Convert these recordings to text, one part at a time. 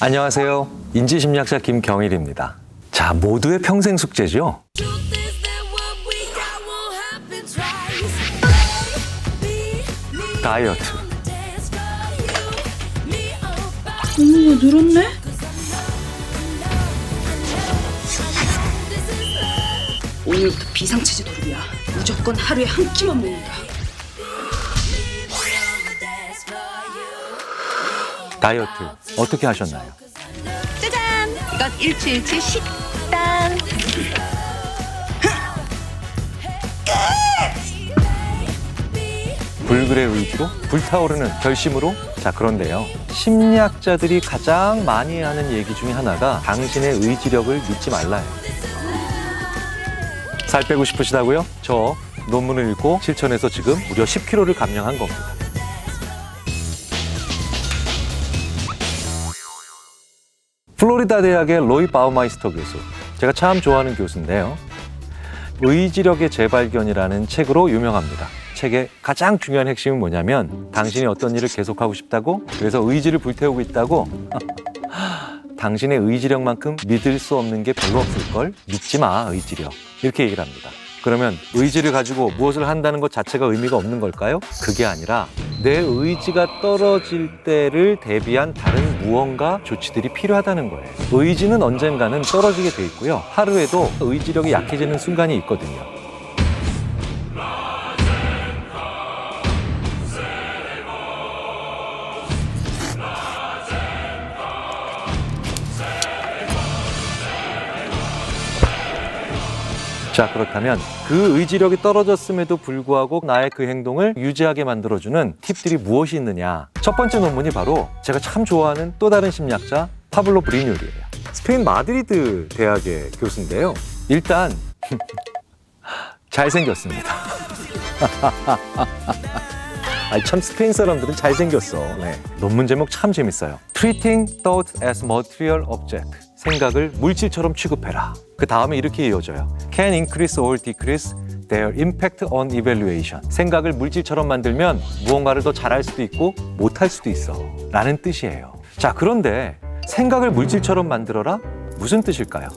안녕하세요. 인지심리학자 김경일입니다. 자, 모두의 평생 숙제죠. 다이어트. 어머, 늘었네? 오늘부터 비상체제 노름이야. 무조건 하루에 한 끼만 먹는다. 다이어트 어떻게 하셨나요? 짜잔! 이건 일주일치 식단. 불굴의 의지로? 불타오르는 결심으로? 자, 그런데요. 심리학자들이 가장 많이 하는 얘기 중에 하나가 당신의 의지력을 믿지 말라요. 살 빼고 싶으시다고요? 저 논문을 읽고 실천해서 지금 무려 10kg를 감량한 겁니다. 플로리다 대학의 로이 바우마이스터 교수, 제가 참 좋아하는 교수인데요. 의지력의 재발견이라는 책으로 유명합니다. 책의 가장 중요한 핵심은 뭐냐면 당신이 어떤 일을 계속하고 싶다고? 그래서 의지를 불태우고 있다고? 당신의 의지력만큼 믿을 수 없는 게 별로 없을걸? 믿지 마, 의지력. 이렇게 얘기를 합니다. 그러면 의지를 가지고 무엇을 한다는 것 자체가 의미가 없는 걸까요? 그게 아니라 내 의지가 떨어질 때를 대비한 다른 무언가 조치들이 필요하다는 거예요. 의지는 언젠가는 떨어지게 돼 있고요. 하루에도 의지력이 약해지는 순간이 있거든요. 자, 그렇다면 그 의지력이 떨어졌음에도 불구하고 나의 그 행동을 유지하게 만들어주는 팁들이 무엇이 있느냐. 첫 번째 논문이 바로 제가 참 좋아하는 또 다른 심리학자 파블로 브리뉴리예요. 스페인 마드리드 대학의 교수인데요. 일단 잘생겼습니다. 참 스페인 사람들은 잘생겼어. 네. 논문 제목 참 재밌어요. Treating thoughts as material object. 생각을 물질처럼 취급해라. 그 다음에 이렇게 이어져요. Can increase or decrease their impact on evaluation. 생각을 물질처럼 만들면 무언가를 더 잘할 수도 있고 못할 수도 있어. 라는 뜻이에요. 자, 그런데 생각을 물질처럼 만들어라? 무슨 뜻일까요?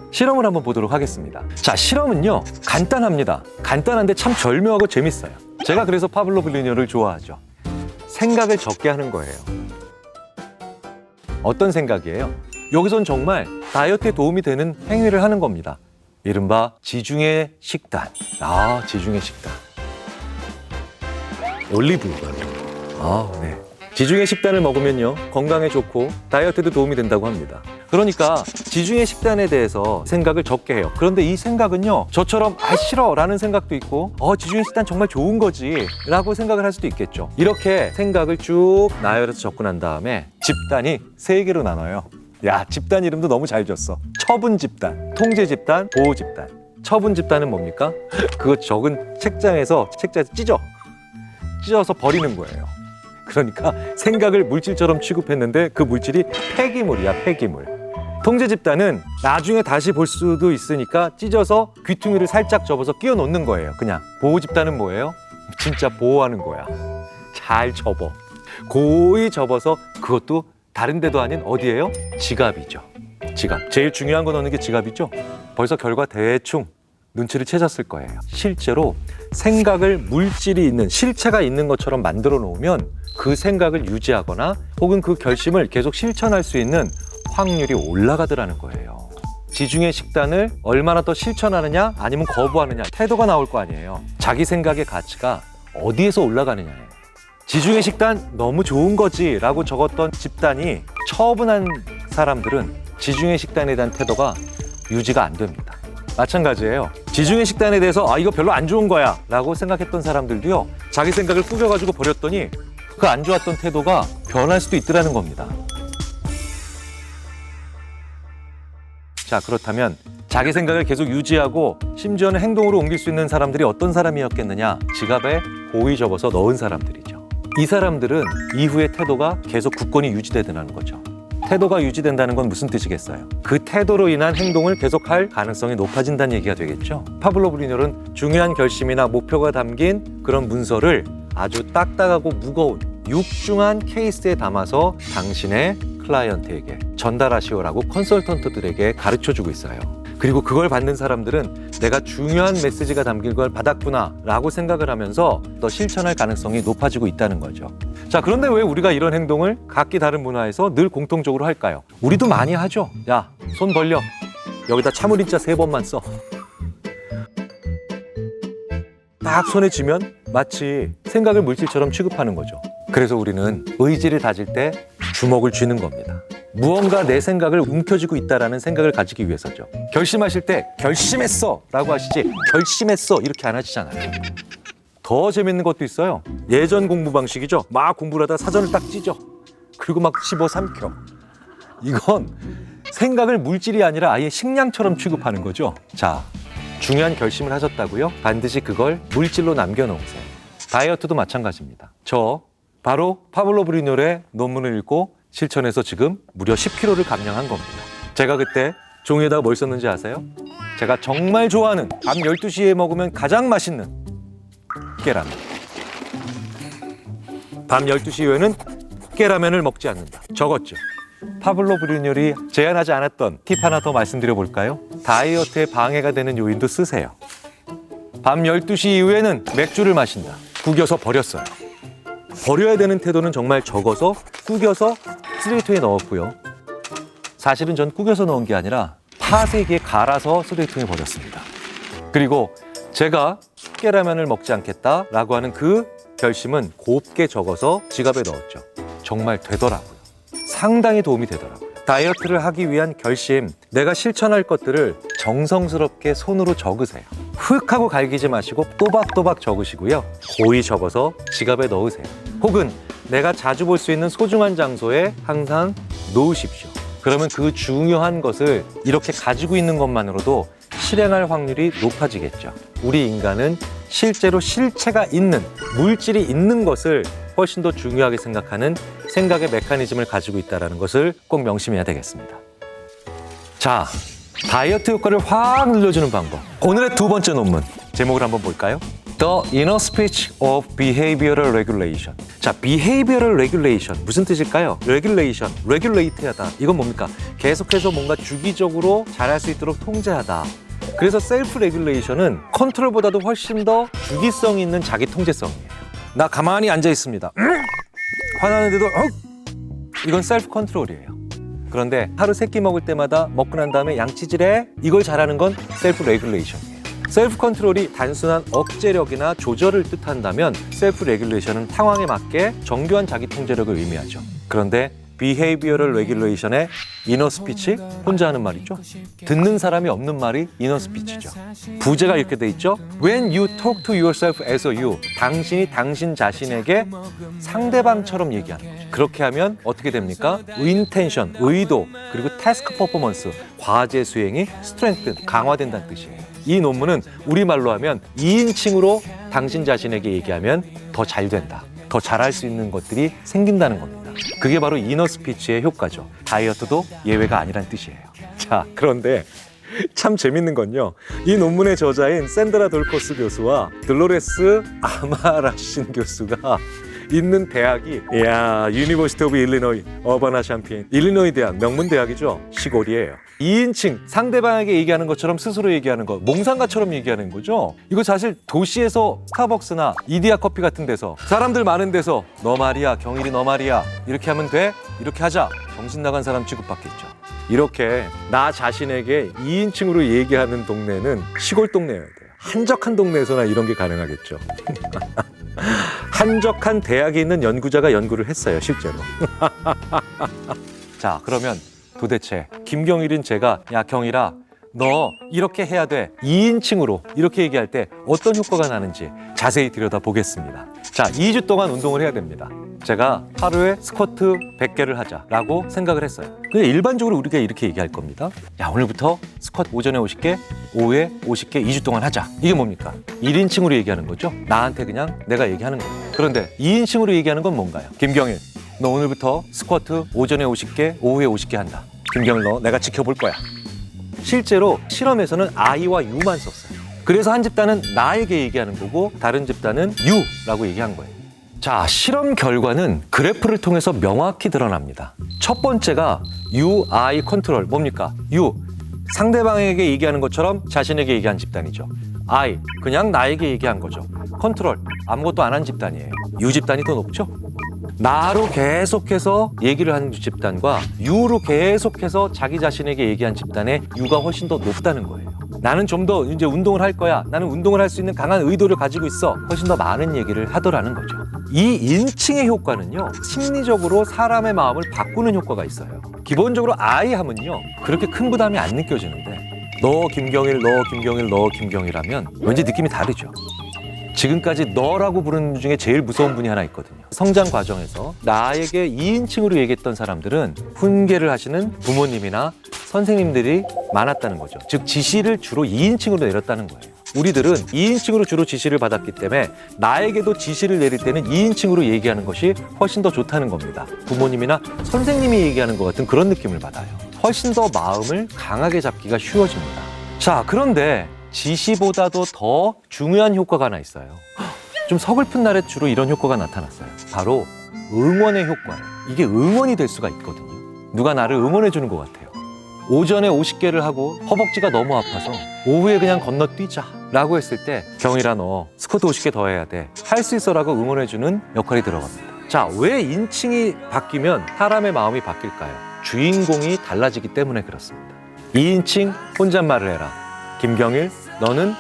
실험을 한번 보도록 하겠습니다. 자, 실험은요, 간단합니다. 간단한데 참 절묘하고 재밌어요. 제가 그래서 파블로 브리뉴를 좋아하죠. 생각을 적게 하는 거예요. 어떤 생각이에요? 여기선 정말 다이어트에 도움이 되는 행위를 하는 겁니다. 이른바 지중해 식단. 지중해 식단. 올리브유가. 네. 지중해 식단을 먹으면요, 건강에 좋고 다이어트에도 도움이 된다고 합니다. 그러니까 지중해 식단에 대해서 생각을 적게 해요. 그런데 이 생각은요, 저처럼 싫어 라는 생각도 있고 지중해 식단 정말 좋은 거지 라고 생각을 할 수도 있겠죠. 이렇게 생각을 쭉 나열해서 적고 난 다음에 집단이 3개로 나눠요. 야, 집단 이름도 너무 잘 줬어. 처분 집단, 통제 집단, 보호 집단. 처분 집단은 뭡니까? 그거 적은 책장에서 찢어서 버리는 거예요. 그러니까 생각을 물질처럼 취급했는데 그 물질이 폐기물이야, 폐기물. 통제 집단은 나중에 다시 볼 수도 있으니까 찢어서 귀퉁이를 살짝 접어서 끼워 놓는 거예요, 그냥. 보호 집단은 뭐예요? 진짜 보호하는 거야. 잘 접어. 고이 접어서, 그것도 다른 데도 아닌 어디예요? 지갑이죠. 지갑. 제일 중요한 건 어느 게 지갑이죠? 벌써 결과 대충 눈치를 채셨을 거예요. 실제로 생각을 물질이 있는, 실체가 있는 것처럼 만들어 놓으면 그 생각을 유지하거나 혹은 그 결심을 계속 실천할 수 있는 확률이 올라가더라는 거예요. 지중해 식단을 얼마나 더 실천하느냐 아니면 거부하느냐, 태도가 나올 거 아니에요. 자기 생각의 가치가 어디에서 올라가느냐예요. 지중해 식단 너무 좋은 거지 라고 적었던 집단이 처분한 사람들은 지중해 식단에 대한 태도가 유지가 안 됩니다. 마찬가지예요. 지중해 식단에 대해서 이거 별로 안 좋은 거야 라고 생각했던 사람들도요, 자기 생각을 꾸겨가지고 버렸더니 그 안 좋았던 태도가 변할 수도 있더라는 겁니다. 자, 그렇다면 자기 생각을 계속 유지하고 심지어는 행동으로 옮길 수 있는 사람들이 어떤 사람이었겠느냐? 지갑에 고이 접어서 넣은 사람들이죠. 이 사람들은 이후의 태도가 계속 굳건히 유지되더라는 거죠. 태도가 유지된다는 건 무슨 뜻이겠어요? 그 태도로 인한 행동을 계속할 가능성이 높아진다는 얘기가 되겠죠. 파블로 브리뉴는 중요한 결심이나 목표가 담긴 그런 문서를 아주 딱딱하고 무거운 육중한 케이스에 담아서 당신의 클라이언트에게 전달하시오라고 컨설턴트들에게 가르쳐주고 있어요. 그리고 그걸 받는 사람들은 내가 중요한 메시지가 담긴 걸 받았구나 라고 생각을 하면서 더 실천할 가능성이 높아지고 있다는 거죠. 자, 그런데 왜 우리가 이런 행동을 각기 다른 문화에서 늘 공통적으로 할까요? 우리도 많이 하죠. 야, 손 벌려. 여기다 참을인자 3번만 써. 딱 손에 쥐면 마치 생각을 물질처럼 취급하는 거죠. 그래서 우리는 의지를 다질 때 주먹을 쥐는 겁니다. 무언가 내 생각을 움켜쥐고 있다는 생각을 가지기 위해서죠. 결심하실 때 결심했어 라고 하시지 결심했어 이렇게 안 하시잖아요. 더 재밌는 것도 있어요. 예전 공부 방식이죠. 막 공부를 하다 사전을 딱 찢어. 그리고 막 씹어 삼켜. 이건 생각을 물질이 아니라 아예 식량처럼 취급하는 거죠. 자, 중요한 결심을 하셨다고요? 반드시 그걸 물질로 남겨놓으세요. 다이어트도 마찬가지입니다. 저 바로 파블로 브리뉴의 논문을 읽고 실천해서 지금 무려 10kg를 감량한 겁니다. 제가 그때 종이에다가 뭘 썼는지 아세요? 제가 정말 좋아하는 밤 12시에 먹으면 가장 맛있는 깨라면. 밤 12시 이후에는 깨라면을 먹지 않는다. 적었죠. 파블로 브리뉴이 제안하지 않았던 팁 하나 더 말씀드려 볼까요? 다이어트에 방해가 되는 요인도 쓰세요. 밤 12시 이후에는 맥주를 마신다. 구겨서 버렸어요. 버려야 되는 태도는 정말 적어서 구겨서 쓰레기통에 넣었고요. 사실은 전 구겨서 넣은 게 아니라 파쇄기에 갈아서 쓰레기통에 버렸습니다. 그리고 제가 깨라면을 먹지 않겠다라고 하는 그 결심은 곱게 적어서 지갑에 넣었죠. 정말 되더라고요. 상당히 도움이 되더라고요. 다이어트를 하기 위한 결심, 내가 실천할 것들을 정성스럽게 손으로 적으세요. 흑 하고 갈기지 마시고 또박또박 적으시고요. 고이 적어서 지갑에 넣으세요. 혹은 내가 자주 볼 수 있는 소중한 장소에 항상 놓으십시오. 그러면 그 중요한 것을 이렇게 가지고 있는 것만으로도 실행할 확률이 높아지겠죠. 우리 인간은 실제로 실체가 있는, 물질이 있는 것을 훨씬 더 중요하게 생각하는 생각의 메커니즘을 가지고 있다는 것을 꼭 명심해야 되겠습니다. 자, 다이어트 효과를 확 늘려주는 방법. 오늘의 두 번째 논문 제목을 한번 볼까요? The Inner Speech of Behavioral Regulation. 자, Behavioral Regulation 무슨 뜻일까요? Regulation, regulate하다. 이건 뭡니까? 계속해서 뭔가 주기적으로 잘할 수 있도록 통제하다. 그래서 셀프 레귤레이션은 컨트롤보다도 훨씬 더 주기성 있는 자기 통제성이에요. 나 가만히 앉아 있습니다. 화나는데도 이건 셀프 컨트롤이에요. 그런데 하루 3끼 먹을 때마다 먹고 난 다음에 양치질해. 이걸 잘하는 건 셀프 레귤레이션이에요. 셀프 컨트롤이 단순한 억제력이나 조절을 뜻한다면 셀프 레귤레이션은 상황에 맞게 정교한 자기 통제력을 의미하죠. 그런데 비헤이비어럴 레귤레이션의 이너 스피치, 혼자 하는 말이죠. 듣는 사람이 없는 말이 이너 스피치죠. 부제가 이렇게 돼 있죠. When you talk to yourself as a you, 당신이 당신 자신에게 상대방처럼 얘기하는 거죠. 그렇게 하면 어떻게 됩니까? 인텐션, 의도, 그리고 태스크 퍼포먼스, 과제 수행이 스트렝튼, 강화된다는 뜻이에요. 이 논문은 우리말로 하면 2인칭으로 당신 자신에게 얘기하면 더 잘 된다. 더 잘할 수 있는 것들이 생긴다는 겁니다. 그게 바로 이너 스피치의 효과죠. 다이어트도 예외가 아니란 뜻이에요. 자, 그런데 참 재밌는 건요. 이 논문의 저자인 샌드라 돌코스 교수와 돌로레스 아마라신 교수가 있는 대학이 유니버시티 오브 일리노이 어바나 샴페인, 일리노이 대학, 명문 대학이죠. 시골이에요. 2인칭 상대방에게 얘기하는 것처럼 스스로 얘기하는 거, 몽상가처럼 얘기하는 거죠. 이거 사실 도시에서 스타벅스나 이디야 커피 같은 데서 사람들 많은 데서 너 말이야, 경일이 너 말이야, 이렇게 하면 돼, 이렇게 하자, 정신 나간 사람 취급받겠죠. 이렇게 나 자신에게 2인칭으로 얘기하는 동네는 시골 동네여야 돼요. 한적한 동네에서나 이런 게 가능하겠죠. 한적한 대학에 있는 연구자가 연구를 했어요, 실제로. 자, 그러면 도대체 김경일인 제가 야 경일아 너 이렇게 해야 돼 2인칭으로 이렇게 얘기할 때 어떤 효과가 나는지 자세히 들여다보겠습니다. 자, 2주 동안 운동을 해야 됩니다. 제가 하루에 스쿼트 100개를 하자라고 생각을 했어요. 근데 일반적으로 우리가 이렇게 얘기할 겁니다. 야, 오늘부터 스쿼트 오전에 50개, 오후에 50개 2주 동안 하자. 이게 뭡니까? 1인칭으로 얘기하는 거죠. 나한테 그냥 내가 얘기하는 거예요. 그런데 2인칭으로 얘기하는 건 뭔가요? 김경일, 너 오늘부터 스쿼트 오전에 50개, 오후에 50개 한다. 김경일, 너 내가 지켜볼 거야. 실제로 실험에서는 I와 U만 썼어요. 그래서 한 집단은 나에게 얘기하는 거고 다른 집단은 U라고 얘기한 거예요. 자, 실험 결과는 그래프를 통해서 명확히 드러납니다. 첫 번째가 UI 컨트롤. 뭡니까? U, 상대방에게 얘기하는 것처럼 자신에게 얘기한 집단이죠. I, 그냥 나에게 얘기한 거죠. 컨트롤, 아무것도 안 한 집단이에요. U 집단이 더 높죠? 나로 계속해서 얘기를 하는 집단과 U로 계속해서 자기 자신에게 얘기한 집단의 U가 훨씬 더 높다는 거예요. 나는 좀 더 이제 운동을 할 거야. 나는 운동을 할 수 있는 강한 의도를 가지고 있어. 훨씬 더 많은 얘기를 하더라는 거죠. 이 인칭의 효과는요, 심리적으로 사람의 마음을 바꾸는 효과가 있어요. 기본적으로 I 하면요, 그렇게 큰 부담이 안 느껴지는데, 너 김경일, 너 김경일, 너 김경일 하면 왠지 느낌이 다르죠. 지금까지 너라고 부르는 중에 제일 무서운 분이 하나 있거든요. 성장 과정에서 나에게 2인칭으로 얘기했던 사람들은 훈계를 하시는 부모님이나 선생님들이 많았다는 거죠. 즉 지시를 주로 2인칭으로 내렸다는 거예요. 우리들은 2인칭으로 주로 지시를 받았기 때문에 나에게도 지시를 내릴 때는 2인칭으로 얘기하는 것이 훨씬 더 좋다는 겁니다. 부모님이나 선생님이 얘기하는 것 같은 그런 느낌을 받아요. 훨씬 더 마음을 강하게 잡기가 쉬워집니다. 자, 그런데 지시보다도 더 중요한 효과가 하나 있어요. 좀 서글픈 날에 주로 이런 효과가 나타났어요. 바로 응원의 효과예요. 이게 응원이 될 수가 있거든요. 누가 나를 응원해 주는 것 같아요. 오전에 50개를 하고 허벅지가 너무 아파서 오후에 그냥 건너뛰자 라고 했을 때, 경일아 너 스쿼트 50개 더 해야 돼, 할 수 있어 라고 응원해 주는 역할이 들어갑니다. 자, 왜 인칭이 바뀌면 사람의 마음이 바뀔까요? 주인공이 달라지기 때문에 그렇습니다. 2인칭 혼잣말을 해라. 김경일, 너는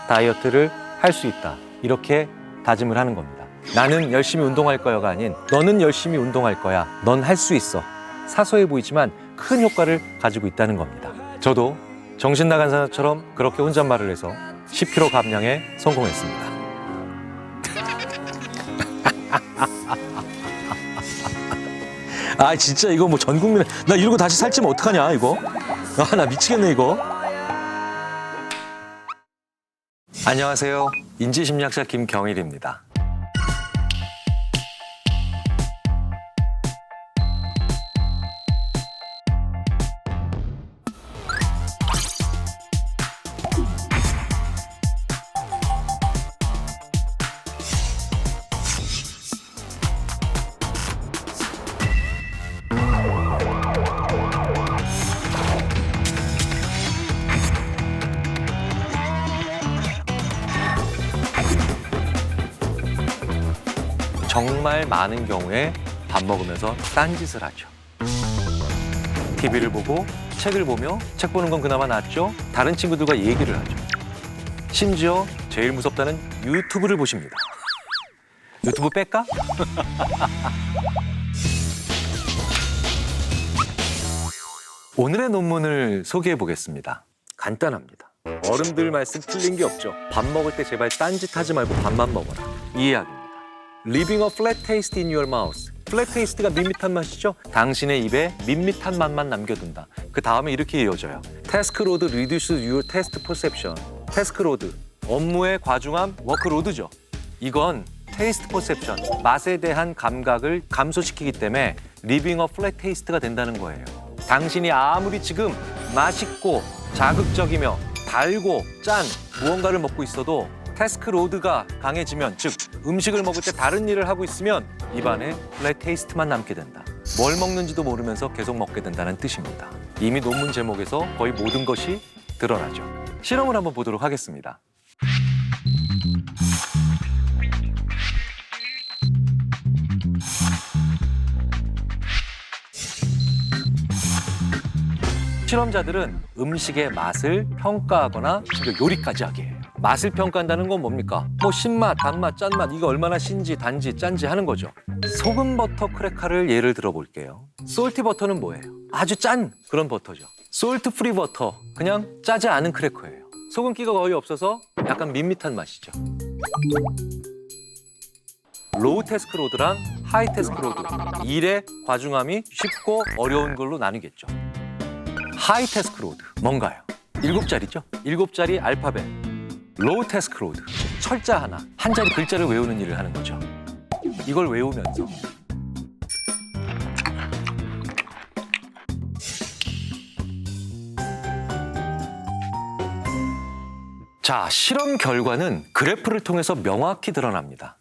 다이어트를 할 수 있다. 이렇게 다짐을 하는 겁니다. 나는 열심히 운동할 거야가 아닌 너는 열심히 운동할 거야. 넌 할 수 있어. 사소해 보이지만 큰 효과를 가지고 있다는 겁니다. 저도 정신 나간 사람처럼 그렇게 혼잣말을 해서 10kg 감량에 성공했습니다. 아, 진짜 이거 뭐 전 국민에, 나 이러고 다시 살찌면 어떡하냐 이거. 아, 나 미치겠네 이거. 안녕하세요. 인지심리학자 김경일입니다. 정말 많은 경우에 밥 먹으면서 딴짓을 하죠. TV를 보고 책을 보며, 책 보는 건 그나마 낫죠. 다른 친구들과 얘기를 하죠. 심지어 제일 무섭다는 유튜브를 보십니다. 유튜브 뺄까? 오늘의 논문을 소개해 보겠습니다. 간단합니다. 어른들 말씀 틀린 게 없죠. 밥 먹을 때 제발 딴짓하지 말고 밥만 먹어라. 이 이야기입니다. Leaving a flat taste in your mouth. flat taste가 밋밋한 맛이죠? 당신의 입에 밋밋한 맛만 남겨둔다. 그 다음에 이렇게 이어져요. Task load reduces your taste perception. Task load, 업무의 과중함, 워크로드죠. 이건 taste perception, 맛에 대한 감각을 감소시키기 때문에 Leaving a flat taste가 된다는 거예요. 당신이 아무리 지금 맛있고 자극적이며 달고 짠 무언가를 먹고 있어도 태스크 로드가 강해지면, 즉 음식을 먹을 때 다른 일을 하고 있으면 입안에 플랫 테이스트만 남게 된다. 뭘 먹는지도 모르면서 계속 먹게 된다는 뜻입니다. 이미 논문 제목에서 거의 모든 것이 드러나죠. 실험을 한번 보도록 하겠습니다. 실험자들은 음식의 맛을 평가하거나 심지어 요리까지 하게 해요. 맛을 평가한다는 건 뭡니까? 뭐 신맛, 단맛, 짠맛, 이거 얼마나 신지, 단지, 짠지 하는 거죠. 소금 버터 크래커를 예를 들어 볼게요. 솔티 버터는 뭐예요? 아주 짠 그런 버터죠. 솔트 프리 버터, 그냥 짜지 않은 크래커예요. 소금기가 거의 없어서 약간 밋밋한 맛이죠. 로우 태스크 로드랑 하이 태스크 로드, 일의 과중함이 쉽고 어려운 걸로 나뉘겠죠. 하이 태스크 로드, 뭔가요? 7자리죠? 7자리 알파벳. 로우 태스크 로드, 철자 하나, 한 자리 글자를 외우는 일을 하는 거죠. 이걸 외우면서 자, 실험 결과는 그래프를 통해서 명확히 드러납니다.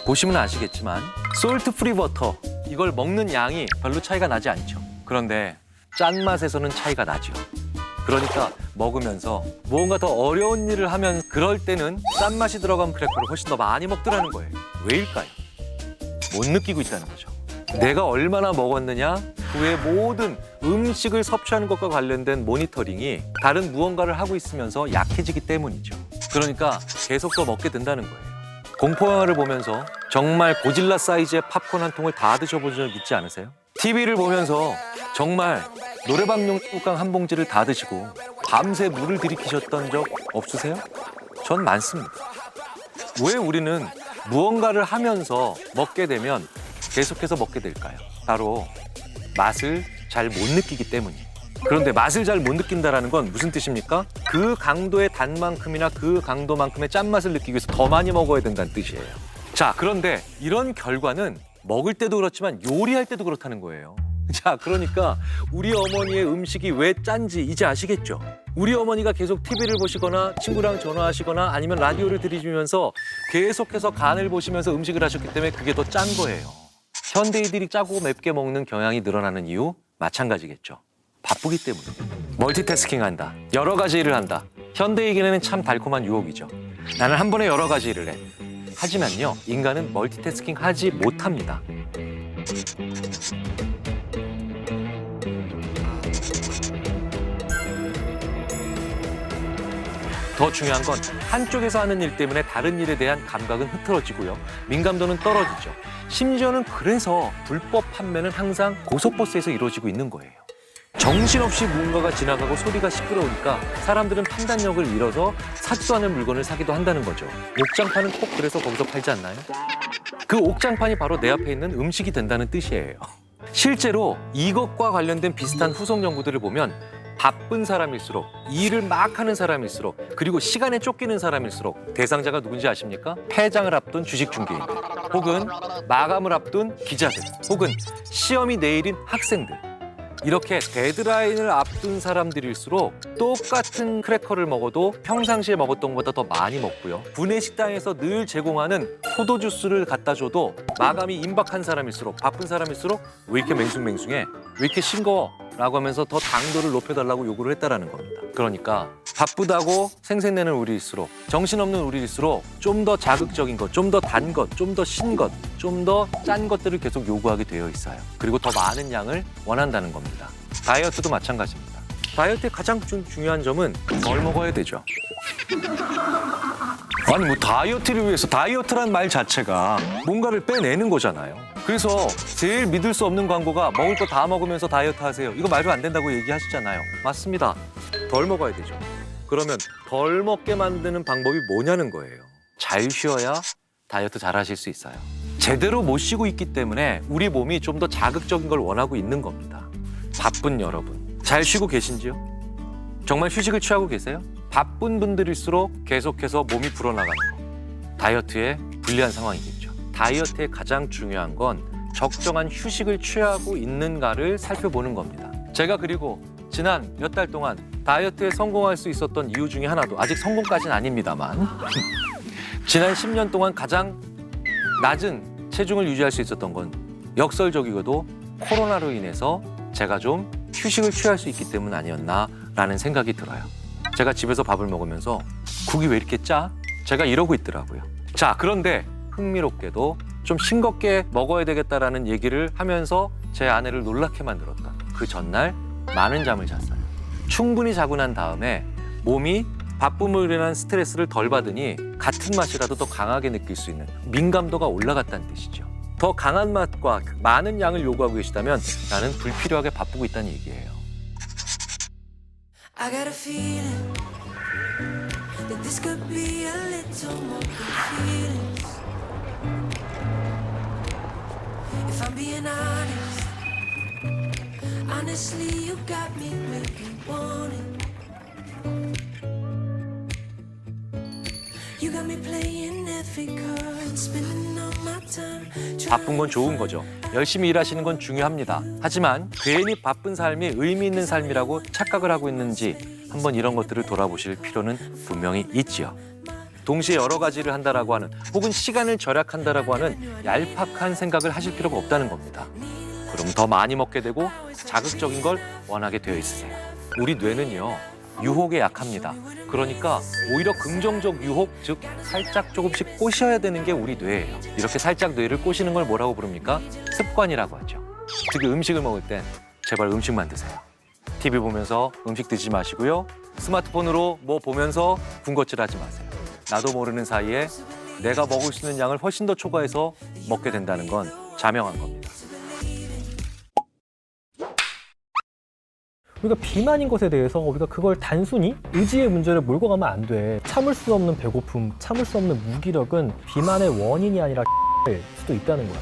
보시면 아시겠지만 솔트 프리 버터 이걸 먹는 양이 별로 차이가 나지 않죠. 그런데 짠맛에서는 차이가 나죠. 그러니까 먹으면서 무언가 더 어려운 일을 하면 그럴 때는 짠맛이 들어간 크래커를 훨씬 더 많이 먹더라는 거예요. 왜일까요? 못 느끼고 있다는 거죠. 내가 얼마나 먹었느냐, 그 외 모든 음식을 섭취하는 것과 관련된 모니터링이 다른 무언가를 하고 있으면서 약해지기 때문이죠. 그러니까 계속 더 먹게 된다는 거예요. 공포영화를 보면서 정말 고질라 사이즈의 팝콘 한 통을 다 드셔본 적 있지 않으세요? TV를 보면서 정말 노래방용 뚜껑 한 봉지를 다 드시고 밤새 물을 들이키셨던 적 없으세요? 전 많습니다. 왜 우리는 무언가를 하면서 먹게 되면 계속해서 먹게 될까요? 바로 맛을 잘 못 느끼기 때문이에요. 그런데 맛을 잘 못 느낀다는 건 무슨 뜻입니까? 그 강도의 단만큼이나 그 강도만큼의 짠맛을 느끼기 위해서 더 많이 먹어야 된다는 뜻이에요. 자, 그런데 이런 결과는 먹을 때도 그렇지만 요리할 때도 그렇다는 거예요. 자, 그러니까 우리 어머니의 음식이 왜 짠지 이제 아시겠죠? 우리 어머니가 계속 TV를 보시거나 친구랑 전화하시거나 아니면 라디오를 들으시면서 계속해서 간을 보시면서 음식을 하셨기 때문에 그게 더 짠 거예요. 현대인들이 짜고 맵게 먹는 경향이 늘어나는 이유 마찬가지겠죠. 바쁘기 때문에. 멀티태스킹한다. 여러 가지 일을 한다. 현대인에게는 참 달콤한 유혹이죠. 나는 한 번에 여러 가지 일을 해. 하지만요, 인간은 멀티태스킹 하지 못합니다. 더 중요한 건 한쪽에서 하는 일 때문에 다른 일에 대한 감각은 흐트러지고요. 민감도는 떨어지죠. 심지어는 그래서 불법 판매는 항상 고속버스에서 이루어지고 있는 거예요. 정신없이 무언가가 지나가고 소리가 시끄러우니까 사람들은 판단력을 잃어서 사지도 않은 물건을 사기도 한다는 거죠. 옥장판은 꼭 그래서 거기서 팔지 않나요? 그 옥장판이 바로 내 앞에 있는 음식이 된다는 뜻이에요. 실제로 이것과 관련된 비슷한 후속 연구들을 보면 바쁜 사람일수록, 일을 막 하는 사람일수록, 그리고 시간에 쫓기는 사람일수록 대상자가 누군지 아십니까? 폐장을 앞둔 주식 중개인들, 혹은 마감을 앞둔 기자들, 혹은 시험이 내일인 학생들. 이렇게 데드라인을 앞둔 사람들일수록 똑같은 크래커를 먹어도 평상시에 먹었던 것보다 더 많이 먹고요. 구내식당에서 늘 제공하는 포도주스를 갖다 줘도 마감이 임박한 사람일수록, 바쁜 사람일수록 왜 이렇게 맹숭맹숭해? 왜 이렇게 싱거워? 라고 하면서 더 당도를 높여달라고 요구를 했다라는 겁니다. 그러니까 바쁘다고 생색내는 우리일수록, 정신없는 우리일수록 좀 더 자극적인 것, 좀 더 단 것, 좀 더 신 것, 좀 더 짠 것들을 계속 요구하게 되어 있어요. 그리고 더 많은 양을 원한다는 겁니다. 다이어트도 마찬가지입니다. 다이어트의 가장 중요한 점은 덜 먹어야 되죠. 아니 뭐 다이어트를 위해서, 다이어트란 말 자체가 뭔가를 빼내는 거잖아요. 그래서 제일 믿을 수 없는 광고가 먹을 거 다 먹으면서 다이어트 하세요. 이거 말도 안 된다고 얘기하시잖아요. 맞습니다. 덜 먹어야 되죠. 그러면 덜 먹게 만드는 방법이 뭐냐는 거예요. 잘 쉬어야 다이어트 잘 하실 수 있어요. 제대로 못 쉬고 있기 때문에 우리 몸이 좀 더 자극적인 걸 원하고 있는 겁니다. 바쁜 여러분, 잘 쉬고 계신지요? 정말 휴식을 취하고 계세요? 바쁜 분들일수록 계속해서 몸이 불어나가는 거. 다이어트에 불리한 상황이겠죠. 다이어트의 가장 중요한 건 적정한 휴식을 취하고 있는가를 살펴보는 겁니다. 제가 그리고 지난 몇 달 동안 다이어트에 성공할 수 있었던 이유 중에 하나도, 아직 성공까지는 아닙니다만 지난 10년 동안 가장 낮은 체중을 유지할 수 있었던 건 역설적이고도 코로나로 인해서 제가 좀 휴식을 취할 수 있기 때문 아니었나라는 생각이 들어요. 제가 집에서 밥을 먹으면서 국이 왜 이렇게 짜? 제가 이러고 있더라고요. 자, 그런데 흥미롭게도 좀 싱겁게 먹어야 되겠다라는 얘기를 하면서 제 아내를 놀랍게 만들었던 그 전날 많은 잠을 잤어요. 충분히 자고 난 다음에 몸이 바쁨으로 인한 스트레스를 덜 받으니 같은 맛이라도 더 강하게 느낄 수 있는 민감도가 올라갔다는 뜻이죠. 더 강한 맛과 많은 양을 요구하고 계시다면 나는 불필요하게 바쁘고 있다는 얘기예요. I got a feeling that this could be a little more than feelings. If I'm being honest, honestly, you got me where you want it. You got me playing every card, spending all my time. 바쁜 건 좋은 거죠. 열심히 일하시는 건 중요합니다. 하지만 괜히 바쁜 삶이 의미 있는 삶이라고 착각을 하고 있는지 한번 이런 것들을 돌아보실 필요는 분명히 있지요. 동시에 여러 가지를 한다라고 하는 혹은 시간을 절약한다라고 하는 얄팍한 생각을 하실 필요가 없다는 겁니다. 그럼 더 많이 먹게 되고 자극적인 걸 원하게 되어 있으세요. 우리 뇌는요, 유혹에 약합니다. 그러니까 오히려 긍정적 유혹, 즉 살짝 조금씩 꼬셔야 되는 게 우리 뇌예요. 이렇게 살짝 뇌를 꼬시는 걸 뭐라고 부릅니까? 습관이라고 하죠. 특히 음식을 먹을 땐 제발 음식만 드세요. TV 보면서 음식 드시지 마시고요. 스마트폰으로 뭐 보면서 군것질하지 마세요. 나도 모르는 사이에 내가 먹을 수 있는 양을 훨씬 더 초과해서 먹게 된다는 건 자명한 겁니다. 우리가 비만인 것에 대해서 우리가 그걸 단순히 의지의 문제를 몰고 가면 안 돼. 참을 수 없는 배고픔, 참을 수 없는 무기력은 비만의 원인이 아니라 일 수도 있다는 거야.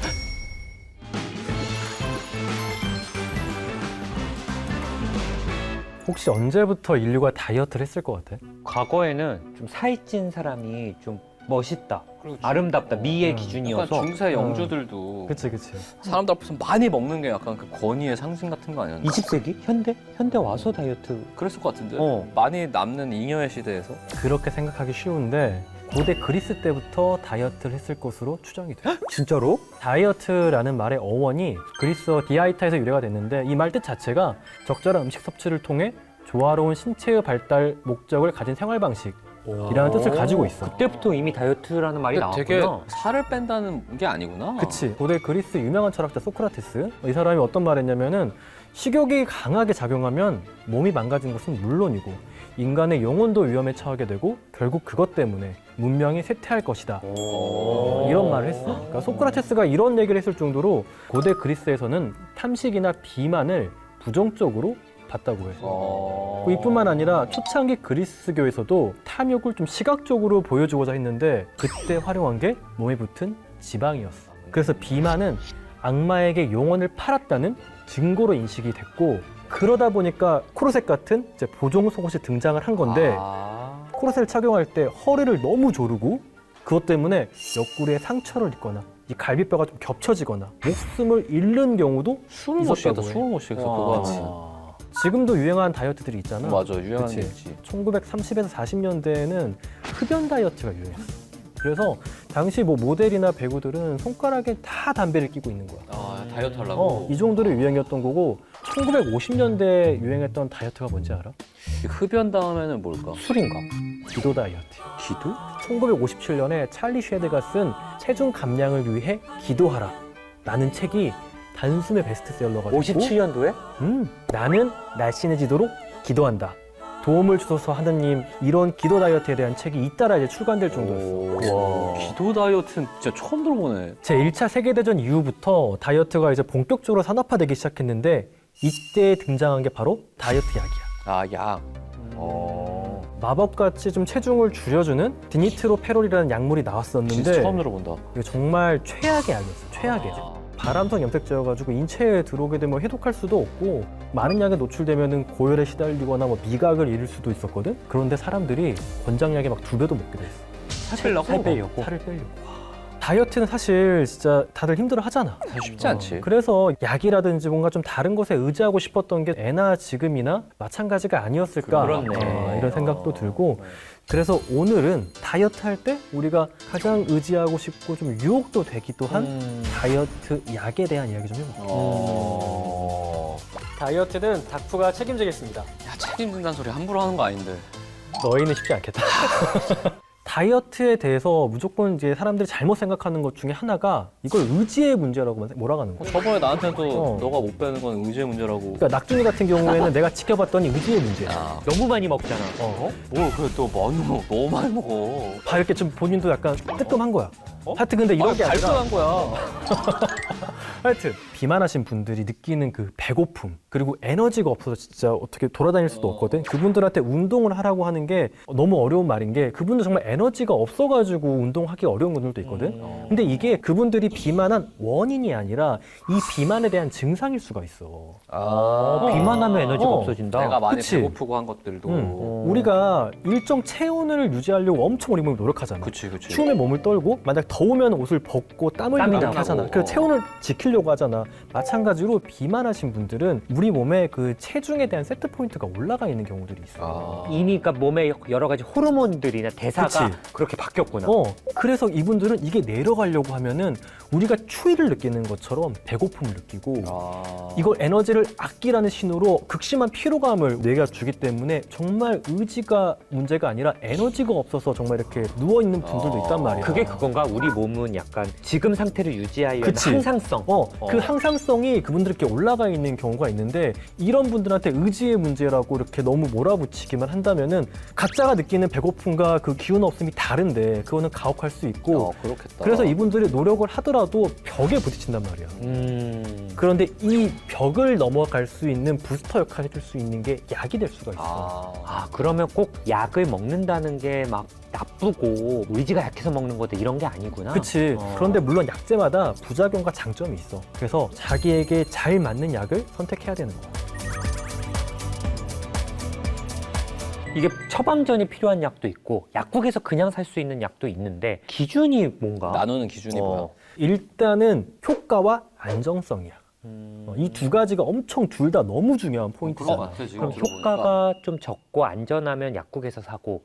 혹시 언제부터 인류가 다이어트를 했을 것 같아? 과거에는 좀 살찐 사람이 좀 멋있다, 아름답다, 미의 기준이어서 약간 중세 영주들도 그치, 그치. 사람들 앞에서 많이 먹는 게 약간 그 권위의 상징 같은 거 아니었나? 20세기? 현대 와서 다이어트. 그랬을 것 같은데 어. 많이 남는 잉여의 시대에서 그렇게 생각하기 쉬운데 고대 그리스 때부터 다이어트를 했을 것으로 추정이 돼. 진짜로? 다이어트라는 말의 어원이 그리스어 디아이타에서 유래가 됐는데 이 말 뜻 자체가 적절한 음식 섭취를 통해 조화로운 신체의 발달 목적을 가진 생활 방식이라는 뜻을 가지고 있어. 그때부터 이미 다이어트라는 말이 근데 되게 나왔구나. 살을 뺀다는 게 아니구나. 그치. 고대 그리스 유명한 철학자 소크라테스. 이 사람이 어떤 말 했냐면은 식욕이 강하게 작용하면 몸이 망가진 것은 물론이고 인간의 영혼도 위험에 처하게 되고 결국 그것 때문에 문명이 쇠퇴할 것이다. 이런 말을 했어. 그러니까 소크라테스가 이런 얘기를 했을 정도로 고대 그리스에서는 탐식이나 비만을 부정적으로 봤다고 해요. 이뿐만 아니라 초창기 그리스교에서도 탐욕을 좀 시각적으로 보여주고자 했는데 그때 활용한 게 몸에 붙은 지방이었어. 그래서 비만은 악마에게 영혼을 팔았다는 증거로 인식이 됐고 그러다 보니까 코르셋 같은 이제 보정 속옷이 등장을 한 건데 코르셋을 착용할 때 허리를 너무 조르고 그것 때문에 옆구리에 상처를 입거나 이 갈비뼈가 좀 겹쳐지거나 목숨을 잃는 경우도 숨을 못 쉬겠다. 있었다고 해. 숨을 못 쉬겠어. 와. 그거. 지금도 유행한 다이어트들이 있잖아. 맞아, 유행한 그치? 게 있지. 1930에서 40년대에는 흡연 다이어트가 유행했어. 그래서 당시 뭐 모델이나 배우들은 손가락에 다 담배를 끼고 있는 거야. 아, 다이어트 하려고. 이 정도로 유행이었던 거고 1950년대에 유행했던 다이어트가 뭔지 알아? 이 흡연 다음에는 뭘까? 술인가? 기도 다이어트. 기도? 1957년에 찰리 쉐드가 쓴 체중 감량을 위해 기도하라 라는 책이 단숨에 베스트셀러가 됐고 57년도에? 나는 날씬해지도록 기도한다. 도움을 주소서 하느님 이런 기도 다이어트에 대한 책이 잇따라 이제 출간될 정도였어. 와. 기도 다이어트는 진짜 처음 들어보네. 제1차 세계대전 이후부터 다이어트가 이제 본격적으로 산업화되기 시작했는데 이때 등장한 게 바로 다이어트 약이야. 아, 약. 마법같이 좀 체중을 줄여주는 디니트로페롤이라는 약물이 나왔었는데 진짜 처음 들어본다. 이게 정말 최악의 약이었어. 최악의 약. 발암성 염색제여가지고 인체에 들어오게 되면 해독할 수도 없고 많은 약에 노출되면 고열에 시달리거나 뭐 미각을 잃을 수도 있었거든. 그런데 사람들이 권장약에 막 2배도 먹게 됐어. 살 빼려고? 살을 빼려고. 다이어트는 사실 진짜 다들 힘들어 하잖아. 사실 쉽지 않지. 그래서 약이라든지 뭔가 좀 다른 것에 의지하고 싶었던 게 애나 지금이나 마찬가지가 아니었을까 그렇네. 이런 생각도 들고 그래서 오늘은 다이어트 할 때 우리가 가장 의지하고 싶고 좀 유혹도 되기도 한 다이어트 약에 대한 이야기 좀 해볼게요. 다이어트는 닥프가 책임지겠습니다. 야, 책임진다는 소리 함부로 하는 거 아닌데. 너희는 쉽지 않겠다. 다이어트에 대해서 무조건 이제 사람들이 잘못 생각하는 것 중에 하나가 이걸 의지의 문제라고 몰아가는 거야. 저번에 나한테도 어. 너가 못 빼는 건 의지의 문제라고. 그러니까 낙준이 같은 경우에는 내가 지켜봤더니 의지의 문제야. 야, 너무 많이 먹잖아. 뭘 그래 또 너무 많이 먹어. 봐 이렇게 좀 본인도 약간 뜨끔한 거야. 하여튼 근데 이런 게 아니라 발끈한 거야. 하여튼 비만하신 분들이 느끼는 그 배고픔 그리고 에너지가 없어서 진짜 어떻게 돌아다닐 수도 없거든. 그분들한테 운동을 하라고 하는 게 너무 어려운 말인 게 그분들 정말 에너지가 없어가지고 운동하기 어려운 분들도 있거든. 근데 이게 그분들이 비만한 원인이 아니라 이 비만에 대한 증상일 수가 있어. 비만하면 에너지가 어. 없어진다. 내가 많이 그치? 배고프고 한 것들도. 우리가 일정 체온을 유지하려고 엄청 우리 몸이 노력하잖아. 그치. 추움에 몸을 떨고 만약 더우면 옷을 벗고 땀을 땀이 이렇게 나고. 하잖아. 그래서 체온을 지키려고 하잖아. 마찬가지로 비만하신 분들은 우리 몸에 그 체중에 대한 세트 포인트가 올라가 있는 경우들이 있어요. 이미 그러니까 몸에 여러 가지 호르몬들이나 대사가 그치. 그렇게 바뀌었구나. 그래서 이분들은 이게 내려가려고 하면은 우리가 추위를 느끼는 것처럼 배고픔을 느끼고 이걸 에너지를 아끼라는 신호로 극심한 피로감을 뇌가 주기 때문에 정말 의지가 문제가 아니라 에너지가 없어서 정말 이렇게 누워있는 분들도 있단 말이야. 그게 그건가? 우리 몸은 약간 지금 상태를 유지하려는 그치. 항상성. 그 항상성이 그분들께 올라가 있는 경우가 있는데 이런 분들한테 의지의 문제라고 이렇게 너무 몰아붙이기만 한다면은 각자가 느끼는 배고픔과 그 기운 없음이 다른데 그거는 가혹할 수 있고 그렇겠다. 그래서 이분들이 노력을 하더라도 벽에 부딪힌단 말이야. 그런데 이 벽을 넘어갈 수 있는 부스터 역할을 해줄 수 있는 게 약이 될 수가 있어. 그러면 꼭 약을 먹는다는 게 막 나쁘고 의지가 약해서 먹는 거다 이런 게 아니구나. 그치. 그런데 물론 약제마다 부작용과 장점이 있어. 그래서 자기에게 잘 맞는 약을 선택해야 되는 거야. 이게 처방전이 필요한 약도 있고 약국에서 그냥 살 수 있는 약도 있는데 기준이 뭔가? 나누는 기준이 뭐야? 일단은 효과와 안정성이야. 이 두 가지가 엄청 둘 다 너무 중요한 포인트잖아. 그럼 효과가 좀 적고 안전하면 약국에서 사고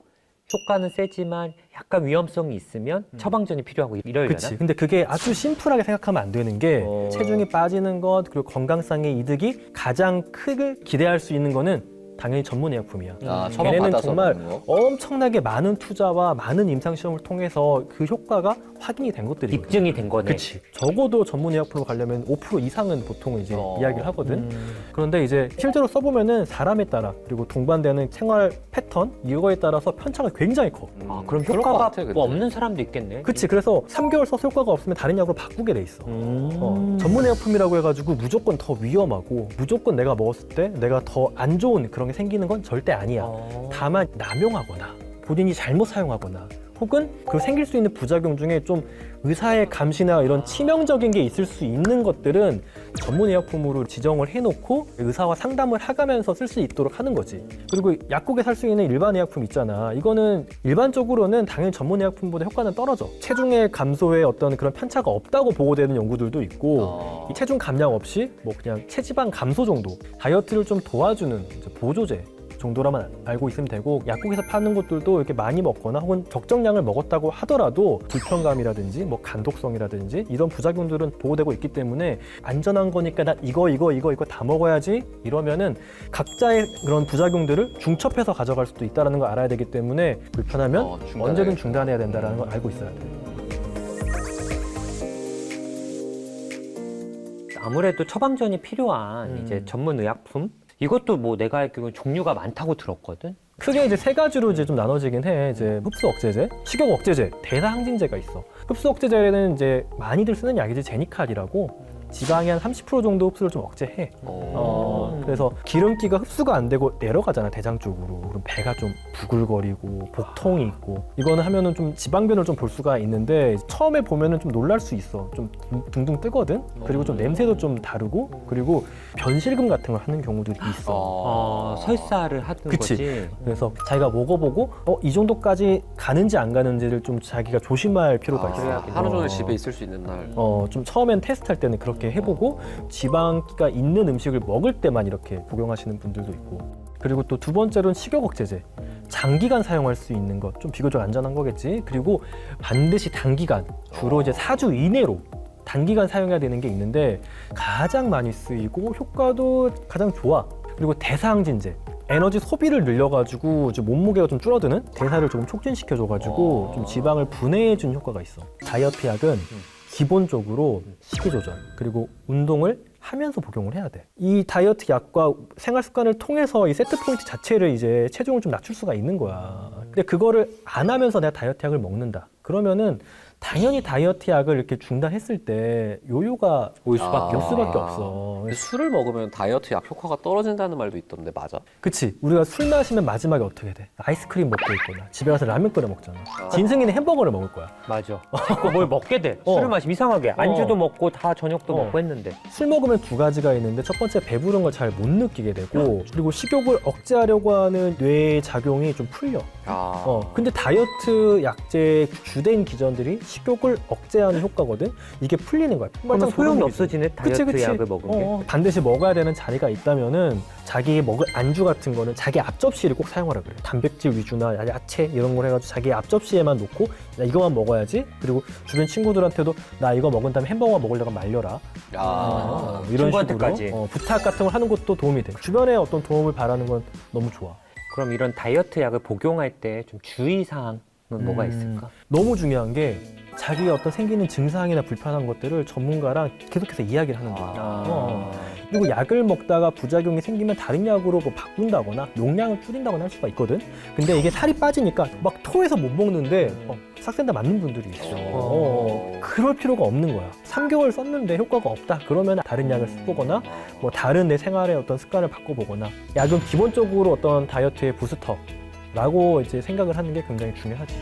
효과는 세지만 약간 위험성이 있으면 처방전이 필요하고 이러려나? 그치. 근데 그게 아주 심플하게 생각하면 안 되는 게 체중이 빠지는 것 그리고 건강상의 이득이 가장 크게 기대할 수 있는 거는 당연히 전문의약품이야. 처방 걔네는 받아서 정말 먹는 거? 엄청나게 많은 투자와 많은 임상시험을 통해서 그 효과가 확인이 된 것들이거든. 입증이 된 거네. 그치. 적어도 전문의약품으로 가려면 5% 이상은 보통 이제 이야기를 하거든. 그런데 이제 실제로 써보면은 사람에 따라 그리고 동반되는 생활 패턴 이거에 따라서 편차가 굉장히 커. 그럼 그럴 것 효과가 같아, 근데. 뭐 없는 사람도 있겠네. 그치. 그래서 3개월 써서 효과가 없으면 다른 약으로 바꾸게 돼 있어. 전문의약품이라고 해가지고 무조건 더 위험하고 무조건 내가 먹었을 때 내가 더 안 좋은 그런 게 생기는 건 절대 아니야. 다만 남용하거나 본인이 잘못 사용하거나 혹은 그 생길 수 있는 부작용 중에 좀 의사의 감시나 이런 치명적인 게 있을 수 있는 것들은 전문의약품으로 지정을 해놓고 의사와 상담을 하면서 쓸 수 있도록 하는 거지. 그리고 약국에 살 수 있는 일반 의약품 있잖아. 이거는 일반적으로는 당연히 전문의약품보다 효과는 떨어져. 체중의 감소에 어떤 그런 편차가 없다고 보고되는 연구들도 있고 이 체중 감량 없이 뭐 그냥 체지방 감소 정도 다이어트를 좀 도와주는 이제 보조제 정도로만 알고 있으면 되고 약국에서 파는 것들도 이렇게 많이 먹거나 혹은 적정량을 먹었다고 하더라도 불편감이라든지 뭐 간독성이라든지 이런 부작용들은 보고되고 있기 때문에 안전한 거니까 나 이거 다 먹어야지 이러면은 각자의 그런 부작용들을 중첩해서 가져갈 수도 있다는 걸 알아야 되기 때문에 불편하면 언제든 중단해야 된다는 걸 알고 있어야 돼. 아무래도 처방전이 필요한 이제 전문 의약품 이것도 뭐 내가 알기로는 종류가 많다고 들었거든. 크게 이제 세 가지로 이제 좀 나눠지긴 해. 이제 흡수 억제제, 식욕 억제제, 대사 항진제가 있어. 흡수 억제제는 이제 많이들 쓰는 약이지 제니칼이라고 지방의 한 30% 정도 흡수를 좀 억제해. 그래서 기름기가 흡수가 안 되고 내려가잖아 대장 쪽으로. 그럼 배가 좀 부글거리고 복통이 있고 이거는 하면은 좀 지방변을 좀 볼 수가 있는데 처음에 보면은 좀 놀랄 수 있어. 좀 둥둥 뜨거든. 그리고 좀 냄새도 좀 다르고 그리고 변실금 같은 걸 하는 경우들이 있어. 설사를 하는 그치. 거지. 그래서 자기가 먹어보고 이 정도까지 가는지 안 가는지를 좀 자기가 조심할 필요가 있어. 하루 종일 집에 있을 수 있는 날. 좀 처음엔 테스트할 때는 그렇게 해보고 지방기가 있는 음식을 먹을 때만 이렇게 복용하시는 분들도 있고 그리고 또 두 번째로는 식욕 억제제 장기간 사용할 수 있는 것 좀 비교적 안전한 거겠지. 그리고 반드시 단기간 주로 이제 4주 이내로 단기간 사용해야 되는 게 있는데 가장 많이 쓰이고 효과도 가장 좋아. 그리고 대사항진제 에너지 소비를 늘려가지고 이제 몸무게가 좀 줄어드는 대사를 조금 촉진시켜줘가지고 좀 지방을 분해해주는 효과가 있어. 다이어트 약은 기본적으로 식이 조절 그리고 운동을 하면서 복용을 해야 돼. 이 다이어트 약과 생활 습관을 통해서 이 세트 포인트 자체를 이제 체중을 좀 낮출 수가 있는 거야. 근데 그거를 안 하면서 내가 다이어트 약을 먹는다. 그러면은 당연히 다이어트 약을 이렇게 중단했을 때 요요가 올 수밖에 없어. 술을 먹으면 다이어트 약 효과가 떨어진다는 말도 있던데 맞아? 그치. 우리가 술 마시면 마지막에 어떻게 돼? 아이스크림 먹고 있거나 집에 가서 라면 끓여 먹잖아. 진승이는 햄버거를 먹을 거야. 맞아. 자꾸 뭘 먹게 돼. 술을 마시면 이상하게 안주도 먹고 다 저녁도 먹고 했는데. 술 먹으면 두 가지가 있는데 첫 번째 배부른 걸 잘 못 느끼게 되고 그리고 식욕을 억제하려고 하는 뇌의 작용이 좀 풀려. 근데 다이어트 약제의 주된 기전들이 식욕을 억제하는 효과거든. 이게 풀리는 거야. 그러면 소용이 소름이 없어지네 다이어트 약을 먹은 게. 반드시 먹어야 되는 자리가 있다면은 자기 먹을 안주 같은 거는 자기 앞접시를 꼭 사용하라 그래. 단백질 위주나 야채 이런 걸 해가지고 자기 앞접시에만 놓고 나 이거만 먹어야지. 그리고 주변 친구들한테도 나 이거 먹은 다음에 햄버거 먹으려고 말려라. 이런 친구한테까지. 식으로 부탁 같은 걸 하는 것도 도움이 돼. 주변에 어떤 도움을 바라는 건 너무 좋아. 그럼 이런 다이어트 약을 복용할 때 좀 주의사항은 뭐가 있을까? 너무 중요한 게 자기가 어떤 생기는 증상이나 불편한 것들을 전문가랑 계속해서 이야기를 하는 거야. 그리고 약을 먹다가 부작용이 생기면 다른 약으로 뭐 바꾼다거나 용량을 줄인다거나 할 수가 있거든. 근데 이게 살이 빠지니까 막 토해서 못 먹는데 삭센다 맞는 분들이 있어. 그럴 필요가 없는 거야. 3개월 썼는데 효과가 없다. 그러면 다른 약을 써보거나 뭐 다른 내 생활의 어떤 습관을 바꿔보거나 약은 기본적으로 어떤 다이어트의 부스터라고 이제 생각을 하는 게 굉장히 중요하지.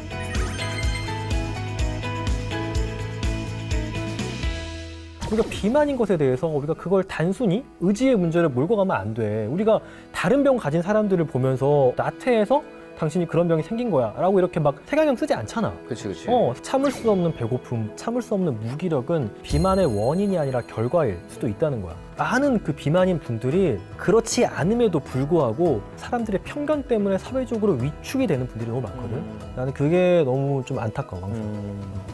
우리가 비만인 것에 대해서 우리가 그걸 단순히 의지의 문제를 몰고 가면 안 돼. 우리가 다른 병 가진 사람들을 보면서 나태해서 당신이 그런 병이 생긴 거야 라고 이렇게 막 색안경 쓰지 않잖아. 그치. 참을 수 없는 배고픔, 참을 수 없는 무기력은 비만의 원인이 아니라 결과일 수도 있다는 거야. 많은 그 비만인 분들이 그렇지 않음에도 불구하고 사람들의 편견 때문에 사회적으로 위축이 되는 분들이 너무 많거든. 나는 그게 너무 좀 안타까워 항상.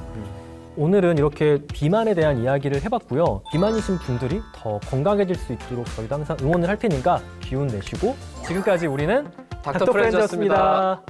오늘은 이렇게 비만에 대한 이야기를 해봤고요. 비만이신 분들이 더 건강해질 수 있도록 저희도 항상 응원을 할 테니까 기운 내시고 지금까지 우리는 닥터 프렌즈였습니다.